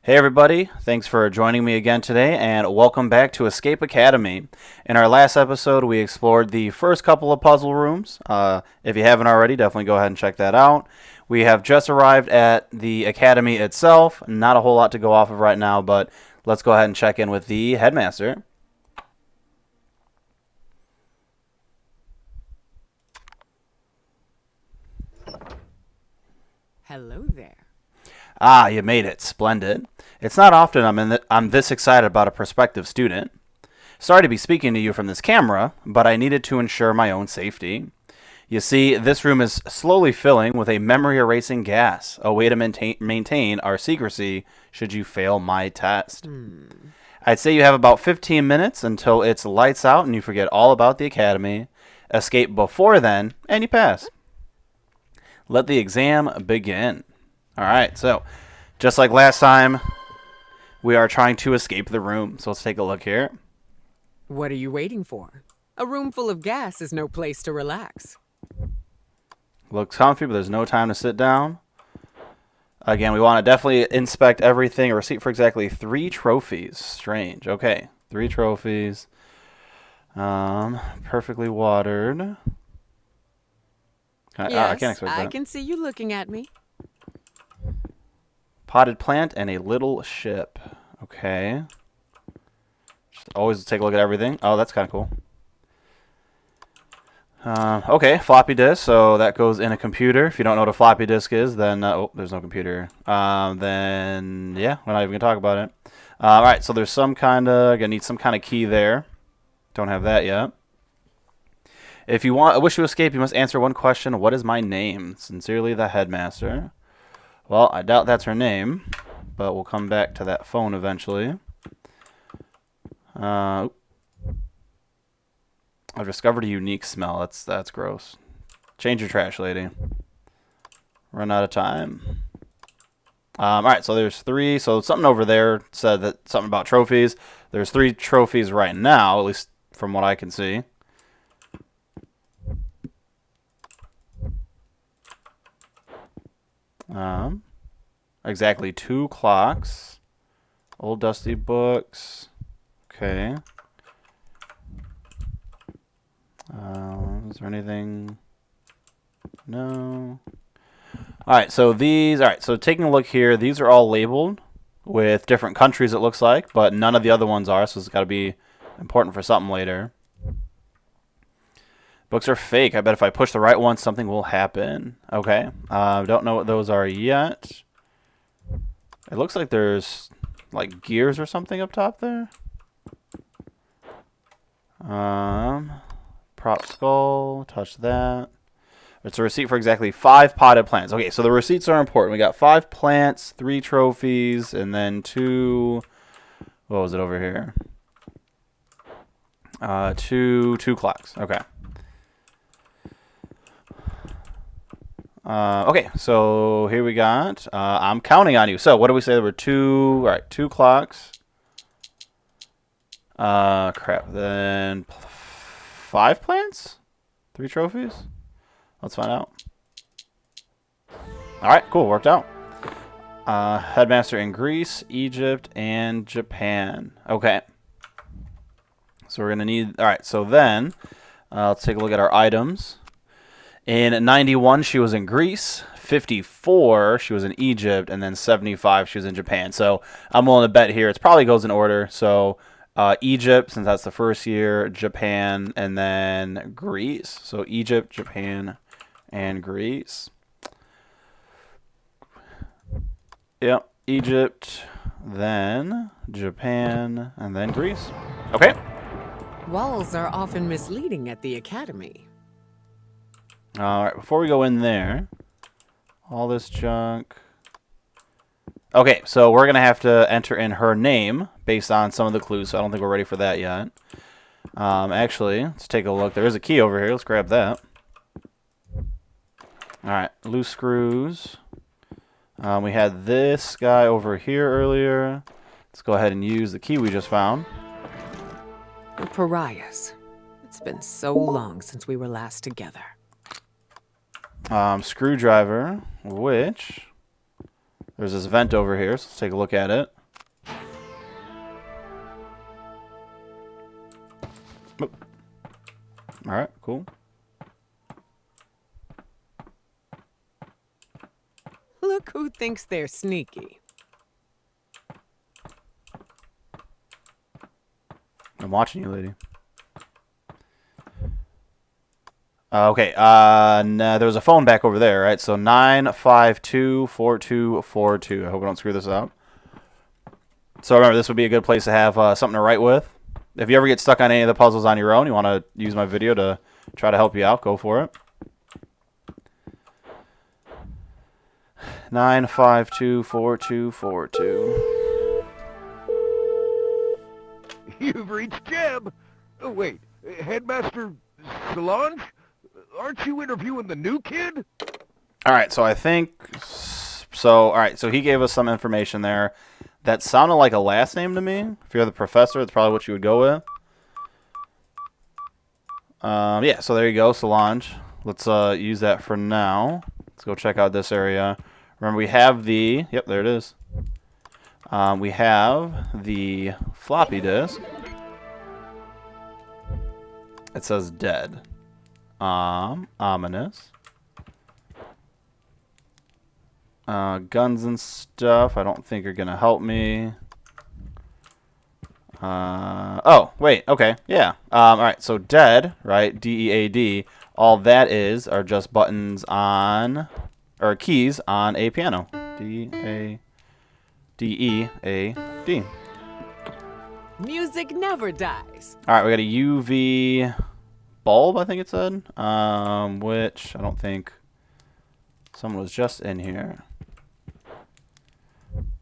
Hey everybody, thanks for joining me again today and welcome back to Escape Academy. In our last episode we explored the first couple of puzzle rooms. If you haven't already, definitely go ahead and check that out. We have just arrived at the academy itself. Not a whole lot to go off of right now, but let's go ahead and check in with the headmaster. Hello there. Ah, you made it. Splendid. It's not often I'm this excited about a prospective student. Sorry to be speaking to you from this camera, but I needed to ensure my own safety. You see, this room is slowly filling with a memory erasing gas, a way to maintain our secrecy should you fail my test. I'd say you have about 15 minutes until it's lights out and you forget all about the academy. Escape before then, and you pass. Let the exam begin. Alright, so just like last time, we are trying to escape the room. So let's take a look here. What are you waiting for? A room full of gas is no place to relax. Looks comfy, but there's no time to sit down. Again, we want to definitely inspect everything. A receipt for exactly 3 trophies. Strange. Okay, 3 trophies. Perfectly watered. I Yes, can't expect I that. can see you looking at me. Potted plant and a little ship. Okay. Just always take a look at everything. Oh, that's kind of cool. Okay, floppy disk. So that goes in a computer. If you don't know what a floppy disk is, then oh, there's no computer. Then yeah, we're not even gonna talk about it. All right, so there's some kind of gonna need some kind of key there. Don't have that yet. If you wish to escape, you must answer one question. What is my name? Sincerely, the headmaster. Well, I doubt that's her name, but we'll come back to that phone eventually. I've discovered a unique smell. That's gross. Change your trash, lady. Run out of time. All right, so there's 3. So something over there said that something about trophies. There's 3 trophies right now, at least from what I can see. Exactly 2 clocks. Old dusty books. Okay. Is there anything? No. Alright, so these... Alright, so taking a look here, these are all labeled with different countries, it looks like, but none of the other ones are, so it's got to be important for something later. Books are fake. I bet if I push the right one, something will happen. Okay. Don't know what those are yet. It looks like there's like gears or something up top there. Prop skull. Touch that. It's a receipt for exactly 5 potted plants. Okay, so the receipts are important. We got 5 plants, 3 trophies, and then 2... What was it over here? 2 clocks. Okay. Okay, so here we got, I'm counting on you. So what do we say? There were 2, all right, 2 clocks. Crap. Then 5 plants? 3 trophies? Let's find out. All right, cool, worked out. Headmaster in Greece, Egypt, and Japan. Okay. So we're going to need, all right, so then let's take a look at our items. In 91, she was in Greece. 54, she was in Egypt. And then 75, she was in Japan. So I'm willing to bet here it probably goes in order. So Egypt, since that's the first year, Japan, and then Greece. So Egypt, Japan, and Greece. Yep, Egypt, then Japan, and then Greece. Okay. Walls are often misleading at the academy. All right, before we go in there, all this junk. Okay, so we're going to have to enter in her name based on some of the clues, so I don't think we're ready for that yet. Actually, let's take a look. There is a key over here. Let's grab that. All right, loose screws. We had this guy over here earlier. Let's go ahead and use the key we just found. Pariahs. It's been so long since we were last together. Screwdriver, which There's this vent over here, so let's take a look at it. Alright, cool. Look who thinks they're sneaky. I'm watching you, lady. Okay, nah, there was a phone back over there, right? So 9524242. I hope I don't screw this up. So remember, this would be a good place to have something to write with. If you ever get stuck on any of the puzzles on your own, you want to use my video to try to help you out, go for it. 9524242. You've reached Jeb. Oh, wait, Headmaster Solange? Aren't you interviewing the new kid? All right, so I think so. All right, so he gave us some information there that sounded like a last name to me. If you're the professor, that's probably what you would go with. Yeah, so there you go, Solange. Let's use that for now. Let's go check out this area. Remember, we have the... Yep, there it is. We have the floppy disk. It says dead. Ominous. Guns and stuff I don't think are going to help me. Oh, wait, okay, yeah. Alright, so dead, right, D-E-A-D, all that is are just buttons on, or keys on a piano. D-E-A-D. Music never dies. Alright, we got a UV bulb, I think it said, which I don't think someone was just in here.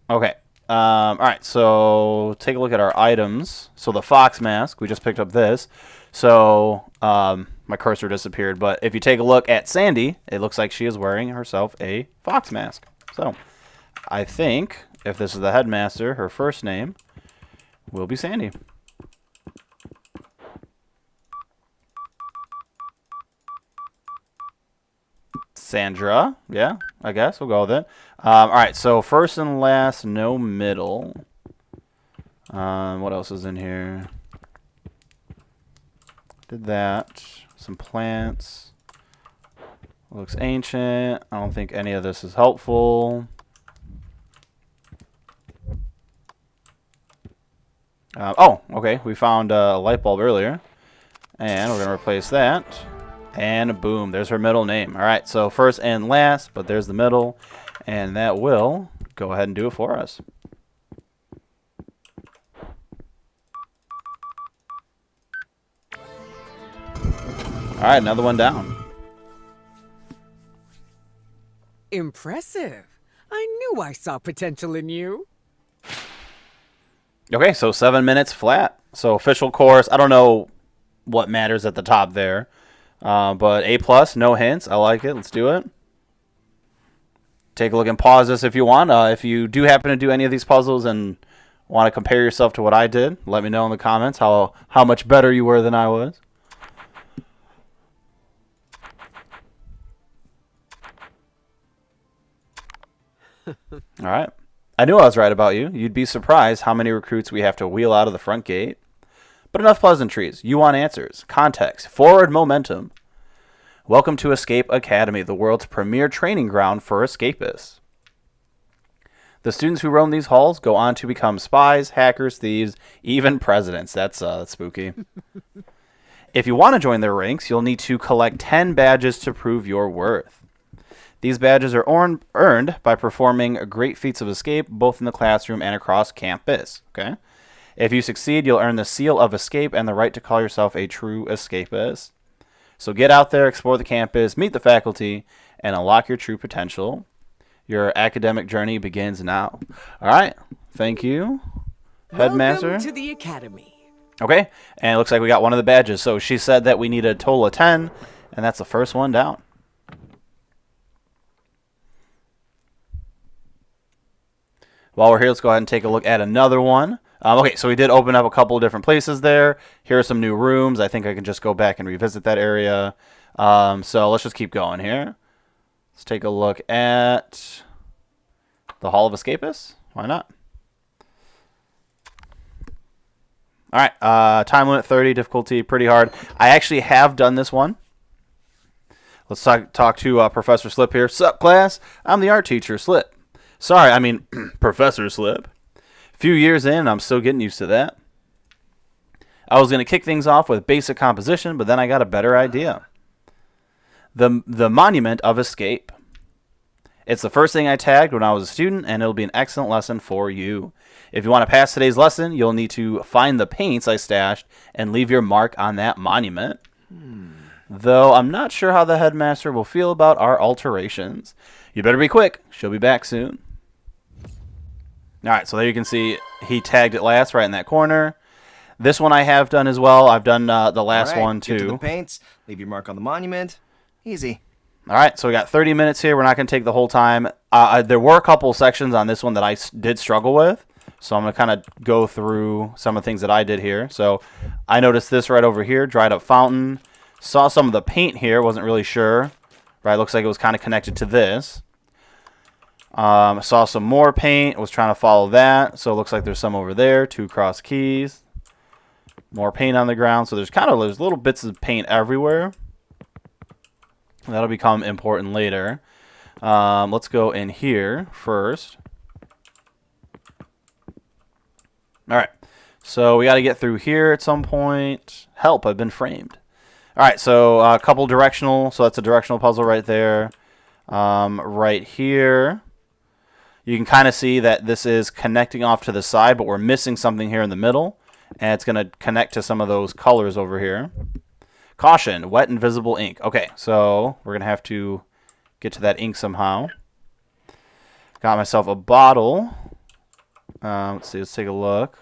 Okay. Alright, so take a look at our items. So the fox mask, we just picked up this. So my cursor disappeared, but if you take a look at Sandy, it looks like she is wearing herself a fox mask. So I think if this is the headmaster, her first name will be Sandy. Sandra, yeah, I guess we'll go with it. All right, so first and last, no middle. What else is in here? Did that. Some plants. Looks ancient. I don't think any of this is helpful. Oh, okay, we found a light bulb earlier. And we're going to replace that. And boom, there's her middle name. All right, so first and last, but there's the middle. And that will go ahead and do it for us. All right, another one down. Impressive. I knew I saw potential in you. Okay, so 7 minutes flat. So official course, I don't know what matters at the top there. But A+, no hints. I like it. Let's do it. Take a look and pause this if you want. If you do happen to do any of these puzzles and want to compare yourself to what I did, let me know in the comments how much better you were than I was. All right. I knew I was right about you. You'd be surprised how many recruits we have to wheel out of the front gate. But enough pleasantries. You want answers, context, forward momentum. Welcome to Escape Academy, the world's premier training ground for escapists. The students who roam these halls go on to become spies, hackers, thieves, even presidents. That's spooky. If you want to join their ranks, you'll need to collect 10 badges to prove your worth. These badges are earned by performing great feats of escape, both in the classroom and across campus. Okay? If you succeed, you'll earn the seal of escape and the right to call yourself a true escapist. So get out there, explore the campus, meet the faculty, and unlock your true potential. Your academic journey begins now. All right. Thank you, Headmaster. Welcome to the academy. Okay. And it looks like we got one of the badges. So she said that we need a total of 10, and that's the first one down. While we're here, let's go ahead and take a look at another one. Okay, so we did open up a couple of different places there. Here are some new rooms. I think I can just go back and revisit that area. So let's just keep going here. Let's take a look at The Hall of Escapists? Why not? All right, time limit 30, difficulty pretty hard. I actually have done this one. Let's talk to Professor Slip here. Sup, class? I'm the art teacher, Slip. Sorry, I mean Professor Slip. Few years in, I'm still getting used to that. I was going to kick things off with basic composition, but then I got a better idea. The Monument of Escape. It's the first thing I tagged when I was a student, and it'll be an excellent lesson for you. If you want to pass today's lesson, you'll need to find the paints I stashed and leave your mark on that monument. Though I'm not sure how the headmaster will feel about our alterations. You better be quick. She'll be back soon. Alright, so there you can see he tagged it last right in that corner. This one I have done as well. I've done the last one too. Get to the paints. Leave your mark on the monument. Easy. Alright, so we got 30 minutes here. We're not going to take the whole time. There were a couple sections on this one that I did struggle with. So I'm going to kind of go through some of the things that I did here. So I noticed this right over here, dried up fountain. Saw some of the paint here, wasn't really sure. Right, looks like it was kind of connected to this. Saw some more paint, was trying to follow that. So it looks like there's some over there, 2 cross keys. More paint on the ground. So there's little bits of paint everywhere. That'll become important later. Let's go in here first. Alright, so we got to get through here at some point. Help, I've been framed. Alright, so a couple directional. So that's a directional puzzle right there. Right here, you can kind of see that this is connecting off to the side, but we're missing something here in the middle. And it's going to connect to some of those colors over here. Caution, wet invisible ink. Okay, so we're going to have to get to that ink somehow. Got myself a bottle. Let's see, let's take a look.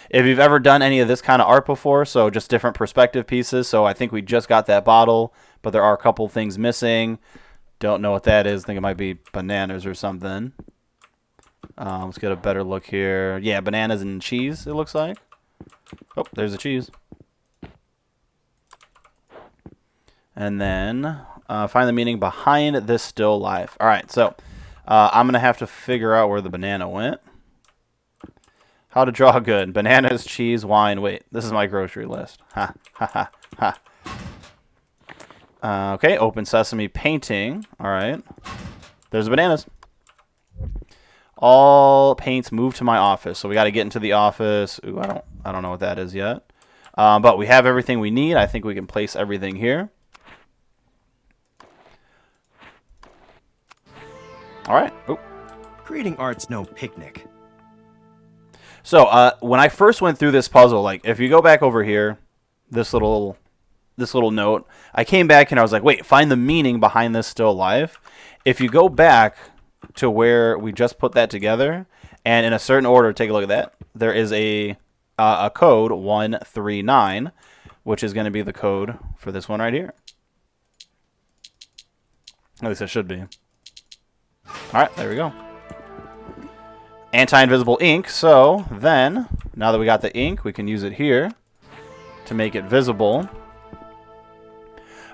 If you've ever done any of this kind of art before, so just different perspective pieces. So I think we just got that bottle, but there are a couple things missing. Don't know what that is. I think it might be bananas or something. Let's get a better look here. Yeah, bananas and cheese, it looks like. Oh, there's the cheese. And then find the meaning behind this still life. All right, so I'm going to have to figure out where the banana went. How to draw good. Bananas, cheese, wine. Wait, this is my grocery list. Ha, ha, ha, ha. Okay, open sesame painting. All right. There's the bananas. All paints move to my office. So we got to get into the office. Ooh, I don't know what that is yet. But we have everything we need. I think we can place everything here. All right. Ooh. Creating art's no picnic. So when I first went through this puzzle, like if you go back over here, this little note, I came back and I was like, wait, find the meaning behind this still life. If you go back to where we just put that together, and in a certain order, take a look at that. There is a code 139, which is going to be the code for this one right here. At least it should be. All right, there we go. Anti-invisible ink. So then, now that we got the ink, we can use it here to make it visible.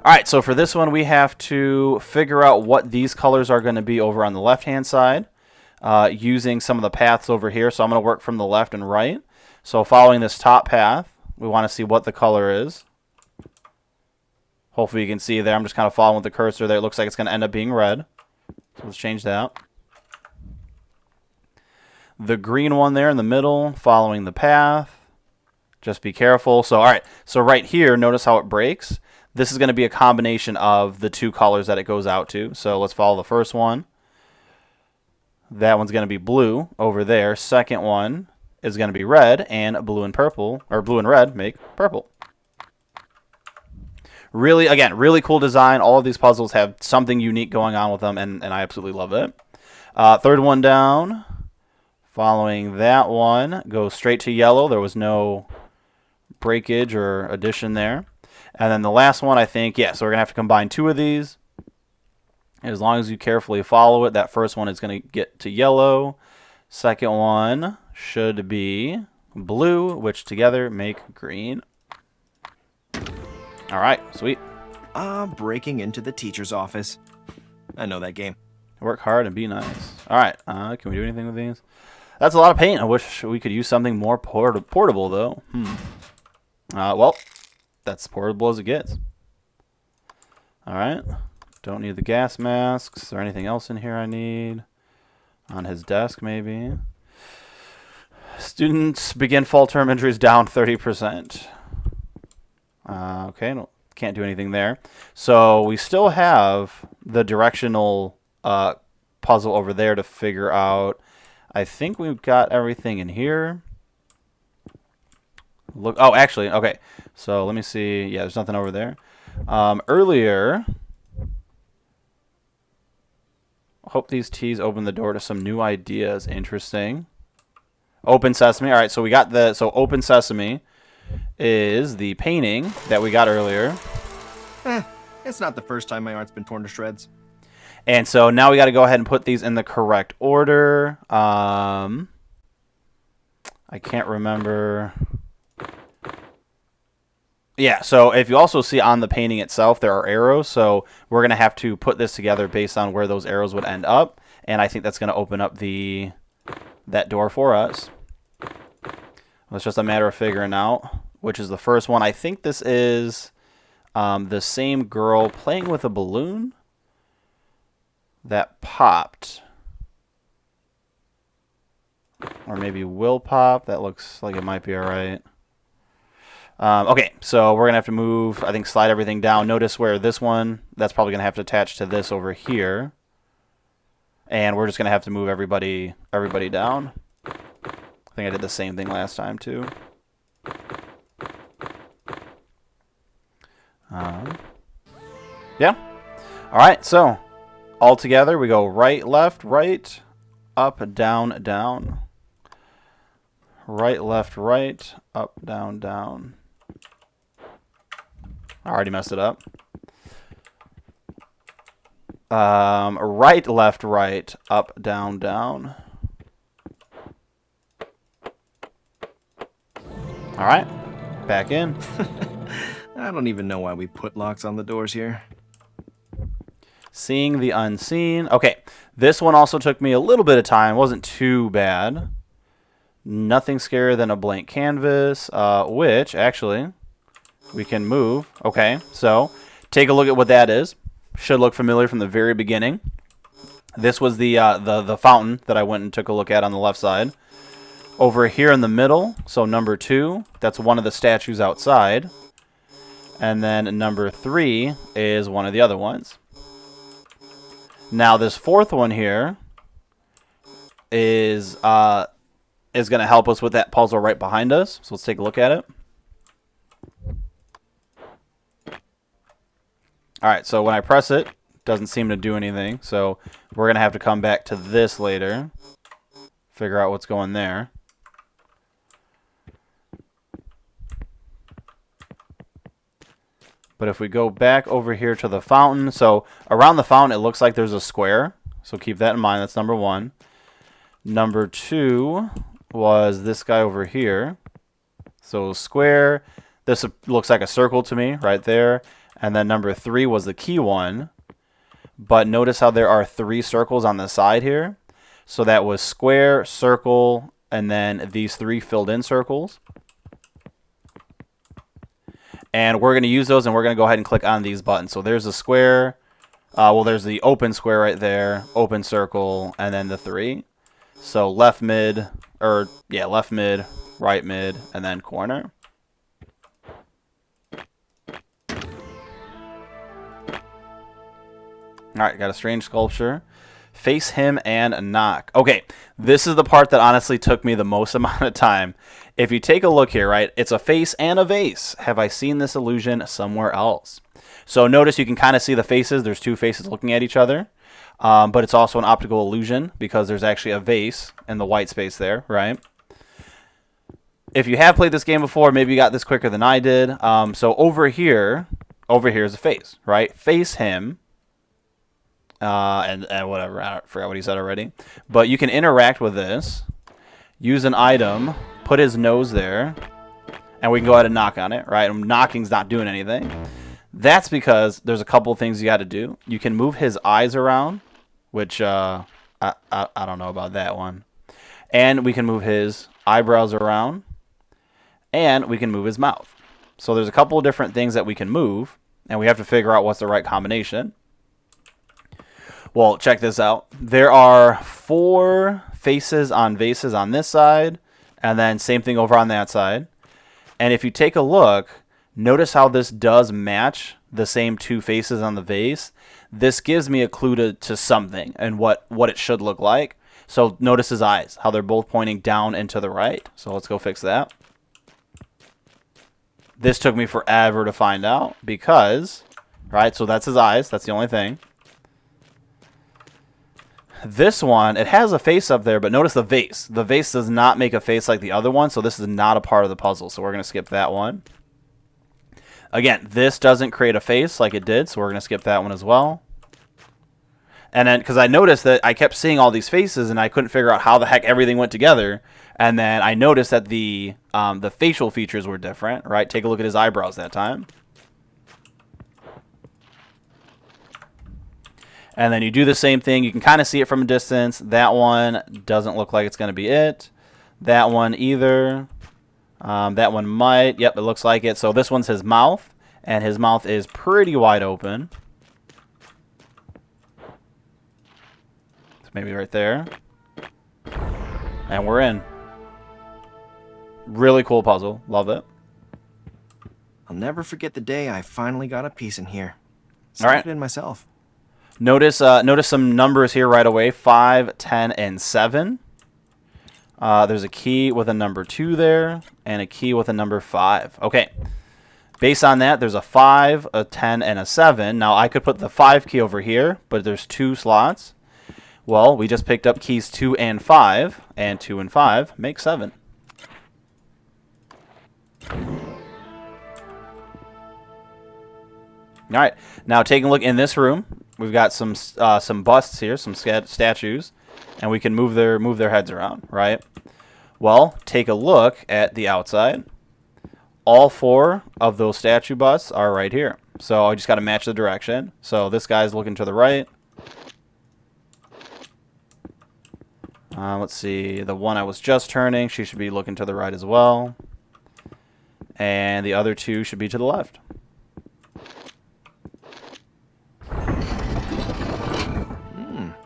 All right, so for this one, we have to figure out what these colors are going to be over on the left-hand side using some of the paths over here. So I'm going to work from the left and right. So following this top path, we want to see what the color is. Hopefully you can see there. I'm just kind of following with the cursor there. It looks like it's going to end up being red. So let's change that. The green one there in the middle, following the path. Just be careful. So, all right. So right here, notice how it breaks. This is going to be a combination of the 2 colors that it goes out to. So let's follow the first one. That one's going to be blue over there. Second one is going to be red, and blue and purple, or blue and red make purple. Really, again, really cool design. All of these puzzles have something unique going on with them, and I absolutely love it. Third one down. Following that one, go straight to yellow. There was no breakage or addition there. And then the last one, I think, yeah, so we're going to have to combine 2 of these. As long as you carefully follow it, that first one is going to get to yellow. Second one should be blue, which together make green. All right, sweet. Breaking into the teacher's office. I know that game. Work hard and be nice. All right. Can we do anything with these? That's a lot of paint. I wish we could use something more portable, though. Well, that's portable as it gets. All right. Don't need the gas masks. Is there anything else in here I need? On his desk, maybe. Students begin fall term injuries down 30%. Okay, no, can't do anything there. So we still have the directional puzzle over there to figure out. I think we've got everything in here. Look. Oh, actually, okay. So let me see. Yeah, there's nothing over there. Earlier, hope these T's open the door to some new ideas. Interesting. Open Sesame. All right, so we got the Open Sesame is the painting that we got earlier. It's not the first time my art's been torn to shreds. And so now we got to go ahead and put these in the correct order. I can't remember. Yeah, so if you also see on the painting itself, there are arrows. So we're going to have to put this together based on where those arrows would end up. And I think that's going to open up that door for us. It's just a matter of figuring out which is the first one. I think this is the same girl playing with a balloon that popped. Or maybe will pop. That looks like it might be all right. Okay, so we're going to have to move, I think, slide everything down. Notice where this one, that's probably going to have to attach to this over here. And we're just going to have to move everybody down. I think I did the same thing last time, too. Yeah. All right, so all together we go right, left, right, up, down, down. Right, left, right, up, down, down. I already messed it up. Right, left, right, up, down, down. All right, back in. I don't even know why we put locks on the doors here. Seeing the unseen. Okay, this one also took me a little bit of time. It wasn't too bad. Nothing scarier than a blank canvas, which actually we can move. Okay, so take a look at what that is. Should look familiar from the very beginning. This was the fountain that I went and took a look at on the left side. Over here in the middle, so number 2, that's one of the statues outside. And then number 3 is one of the other ones. Now this fourth one here is going to help us with that puzzle right behind us. So let's take a look at it. All right, so when I press it, it doesn't seem to do anything. So we're going to have to come back to this later, figure out what's going there. But if we go back over here to the fountain, so around the fountain it looks like there's a square. So keep that in mind. That's number 1. Number 2 was this guy over here. So square. This looks like a circle to me right there. And then number 3 was the key one. But notice how there are 3 circles on the side here. So that was square, circle, and then these 3 filled in circles. And we're going to use those, and we're going to go ahead and click on these buttons. So there's the square. Well, there's the open square right there, open circle, and then the 3. So left mid, left mid, right mid, and then corner. All right, got a strange sculpture. Face him and knock. Okay, this is the part that honestly took me the most amount of time. If you take a look here, right, it's a face and a vase. Have I seen this illusion somewhere else? So notice you can kind of see the faces. There's 2 faces looking at each other. But it's also an optical illusion because there's actually a vase in the white space there, right? If you have played this game before, maybe you got this quicker than I did. So over here is a face, right? Face him. And whatever, I forgot what he said already. But you can interact with this, use an item, put his nose there, and we can go ahead and knock on it, right? Knocking's not doing anything. That's because there's a couple things you got to do. You can move his eyes around which I don't know about that one. And we can move his eyebrows around, and we can move his mouth. So there's a couple of different things that we can move, and we have to figure out what's the right combination. Well, check this out. There are 4 faces on vases on this side, and then same thing over on that side. And if you take a look, notice how this does match the same 2 faces on the vase. This gives me a clue to something and what it should look like. So notice his eyes, how they're both pointing down and to the right. So let's go fix that. This took me forever to find out because, right, so that's his eyes. That's the only thing. This one, it has a face up there, but notice the vase. The vase does not make a face like the other one, so this is not a part of the puzzle. So we're going to skip that one. Again, this doesn't create a face like it did, so we're going to skip that one as well. And then, because I noticed that I kept seeing all these faces, and I couldn't figure out how the heck everything went together. And then I noticed that the facial features were different, right? Take a look at his eyebrows that time. And then you do the same thing. You can kind of see it from a distance. That one doesn't look like it's going to be it. That one either. That one might. Yep, it looks like it. So this one's his mouth, and his mouth is pretty wide open. So maybe right there. And we're in. Really cool puzzle. Love it. I'll never forget the day I finally got a piece in here. All right. Stuck it in myself. Notice some numbers here right away, 5, 10, and 7. There's a key with a number 2 there, and a key with a number 5. Okay. Based on that, there's a 5, a 10, and a 7. Now, I could put the 5 key over here, but there's 2 slots. Well, we just picked up keys 2 and 5, and 2 and 5 make 7. All right. Now, taking a look in this room, we've got some busts here, some statues, and we can move their heads around, right? Well, take a look at the outside. All 4 of those statue busts are right here. So I just got to match the direction. So this guy's looking to the right. Let's see. The one I was just turning, she should be looking to the right as well. And the other 2 should be to the left.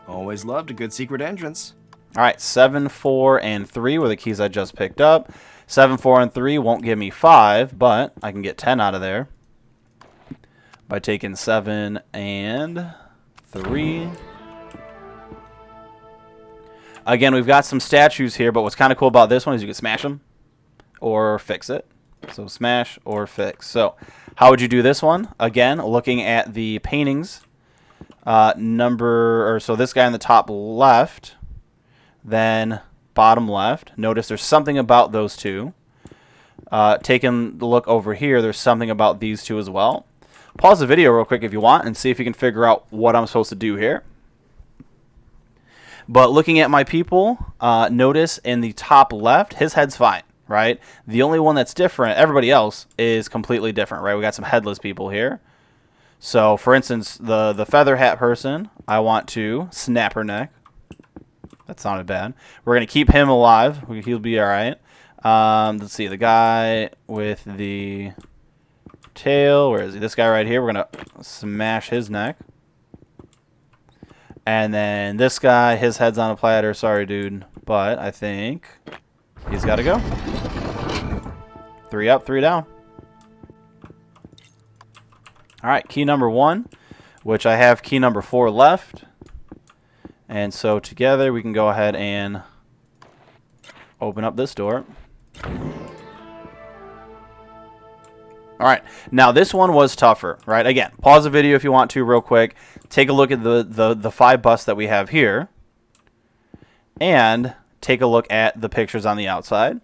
Always loved a good secret entrance. All right, 7, 4, and 3 were the keys I just picked up. 7, 4, and 3 won't give me 5, but I can get 10 out of there by taking 7 and 3. Again, we've got some statues here, but what's kind of cool about this one is you can smash them or fix it. So smash or fix. So how would you do this one? Again, looking at the paintings. So this guy in the top left, then bottom left. Notice there's something about those 2. Taking the look over here, there's something about these 2 as well. Pause the video real quick if you want and see if you can figure out what I'm supposed to do here. But looking at my people, notice in the top left, his head's fine, right? The only one that's different, everybody else is completely different, right? We got some headless people here. So, for instance, the feather hat person, I want to snap her neck. That sounded bad. We're going to keep him alive. He'll be all right. Let's see, the guy with the tail. Where is he? This guy right here. We're going to smash his neck. And then this guy, his head's on a platter. Sorry, dude. But I think he's got to go. 3 up, 3 down. All right, key number 1, which I have key number 4 left. And so together we can go ahead and open up this door. All right, now this one was tougher, right? Again, pause the video if you want to real quick. Take a look at the 5 busts that we have here. And take a look at the pictures on the outside.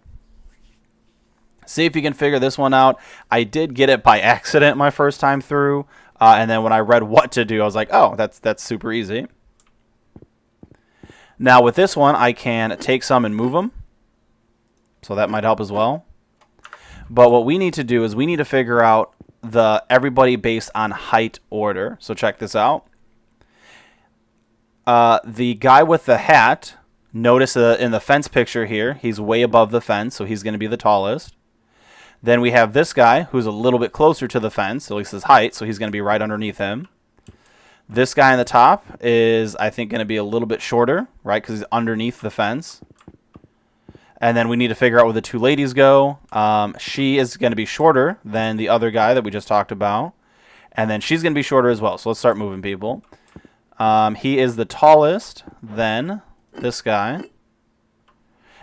See if you can figure this one out. I did get it by accident my first time through. And then when I read what to do, I was like, oh, that's super easy. Now with this one, I can take some and move them. So that might help as well. But what we need to do is we need to figure out everybody based on height order. So check this out. The guy with the hat, notice in the fence picture here, he's way above the fence, so he's going to be the tallest. Then we have this guy who's a little bit closer to the fence, at least his height, so he's going to be right underneath him. This guy on the top is, I think, going to be a little bit shorter, right, because he's underneath the fence. And then we need to figure out where the two ladies go. She is going to be shorter than the other guy that we just talked about. And then she's going to be shorter as well. So let's start moving, people. He is the tallest, then this guy.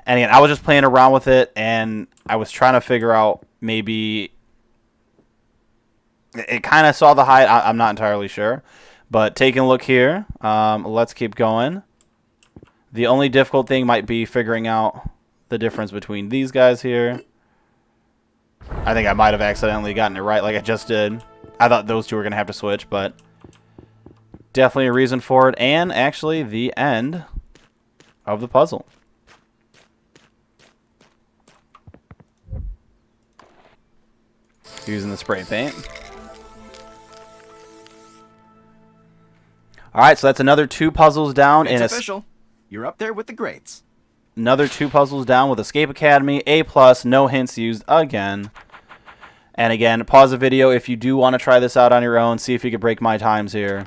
And again, I was just playing around with it, and I was trying to figure out maybe... It kind of saw the height. I'm not entirely sure. But taking a look here, let's keep going. The only difficult thing might be figuring out the difference between these guys here. I think I might have accidentally gotten it right like I just did. I thought those two were going to have to switch, but definitely a reason for it. And actually the end of the puzzle. Using the spray paint. Alright, so that's another 2 puzzles down. It's official. You're up there with the grades. Another 2 puzzles down with Escape Academy. A+, no hints used again. And again, pause the video if you do want to try this out on your own. See if you can break my times here.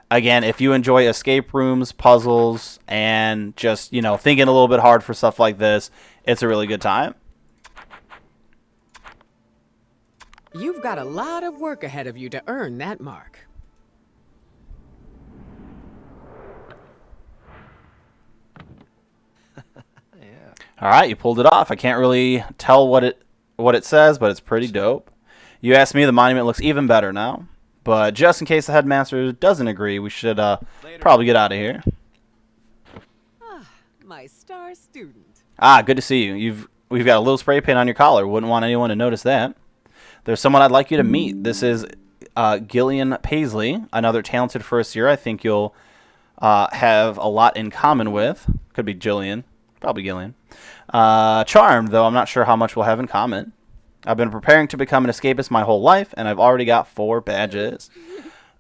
Again, if you enjoy escape rooms, puzzles, and just, you know, thinking a little bit hard for stuff like this, it's a really good time. You've got a lot of work ahead of you to earn that mark. All right, you pulled it off. I can't really tell what it says, but it's pretty dope. You asked me, the monument looks even better now. But just in case the headmaster doesn't agree, we should probably get out of here. Ah, my star student. Ah, good to see you. We've got a little spray paint on your collar. Wouldn't want anyone to notice that. There's someone I'd like you to meet. This is Gillian Paisley, another talented first year. I think you'll have a lot in common with. Could be Jillian. Probably Gillian. Charmed, though I'm not sure how much we'll have in common. I've been preparing to become an escapist my whole life, and I've already got 4 badges.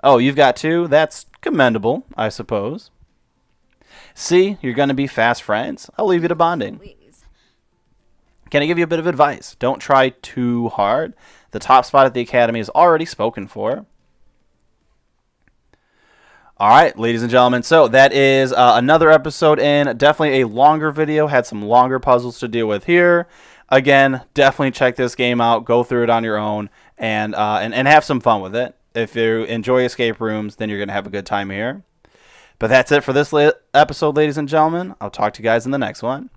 Oh, you've got 2? That's commendable, I suppose. See, you're going to be fast friends. I'll leave you to bonding. Please. Can I give you a bit of advice? Don't try too hard. The top spot at the academy is already spoken for. All right, ladies and gentlemen, so that is another episode in. Definitely a longer video. Had some longer puzzles to deal with here. Again, definitely check this game out. Go through it on your own and have some fun with it. If you enjoy escape rooms, then you're going to have a good time here. But that's it for this episode, ladies and gentlemen. I'll talk to you guys in the next one.